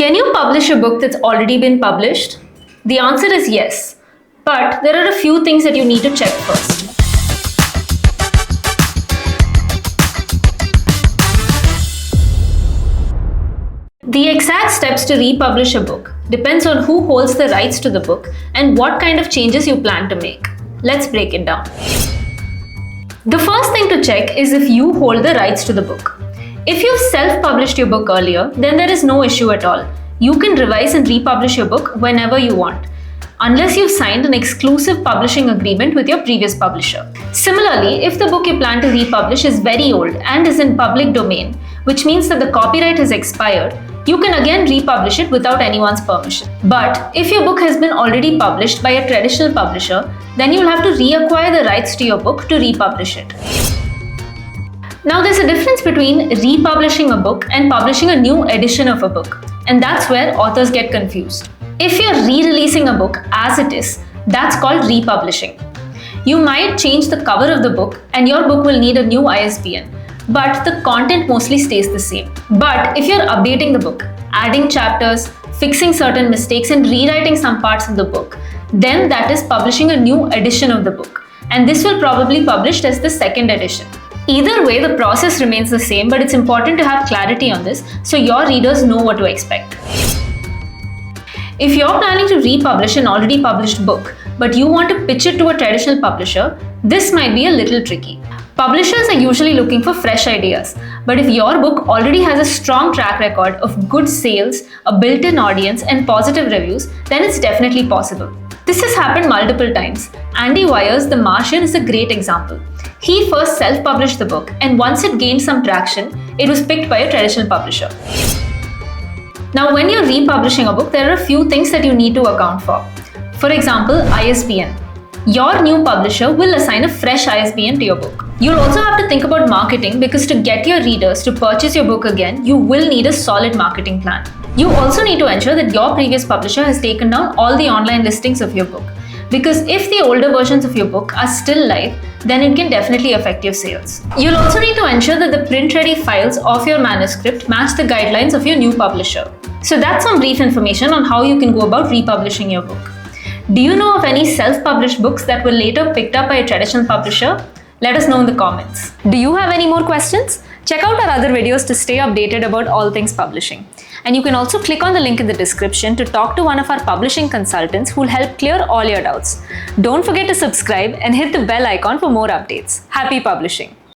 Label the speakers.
Speaker 1: Can you publish a book that's already been published? The answer is yes, but there are a few things that you need to check first. The exact steps to republish a book depends on who holds the rights to the book and what kind of changes you plan to make. Let's break it down. The first thing to check is if you hold the rights to the book. If you've self-published your book earlier, then there is no issue at all. You can revise and republish your book whenever you want, unless you've signed an exclusive publishing agreement with your previous publisher. Similarly, if the book you plan to republish is very old and is in public domain, which means that the copyright has expired, you can again republish it without anyone's permission. But if your book has been already published by a traditional publisher, then you'll have to reacquire the rights to your book to republish it. Now there's a difference between republishing a book and publishing a new edition of a book, and that's where authors get confused. If you're re-releasing a book as it is, that's called republishing. You might change the cover of the book and your book will need a new ISBN, but the content mostly stays the same. But if you're updating the book, adding chapters, fixing certain mistakes and rewriting some parts of the book, then that is publishing a new edition of the book, and this will probably be published as the second edition. Either way, the process remains the same, but it's important to have clarity on this so your readers know what to expect. If you're planning to republish an already published book, but you want to pitch it to a traditional publisher, this might be a little tricky. Publishers are usually looking for fresh ideas, but if your book already has a strong track record of good sales, a built-in audience, and positive reviews, then it's definitely possible. This has happened multiple times. Andy Weir's The Martian is a great example. He first self-published the book, and once it gained some traction, it was picked by a traditional publisher. Now, when you're republishing a book, there are a few things that you need to account for. For example, ISBN. Your new publisher will assign a fresh ISBN to your book. You'll also have to think about marketing, because to get your readers to purchase your book again, you will need a solid marketing plan. You also need to ensure that your previous publisher has taken down all the online listings of your book, because if the older versions of your book are still live, then it can definitely affect your sales. You'll also need to ensure that the print-ready files of your manuscript match the guidelines of your new publisher. So that's some brief information on how you can go about republishing your book. Do you know of any self-published books that were later picked up by a traditional publisher? Let us know in the comments. Do you have any more questions? Check out our other videos to stay updated about all things publishing. And you can also click on the link in the description to talk to one of our publishing consultants who will help clear all your doubts. Don't forget to subscribe and hit the bell icon for more updates. Happy publishing!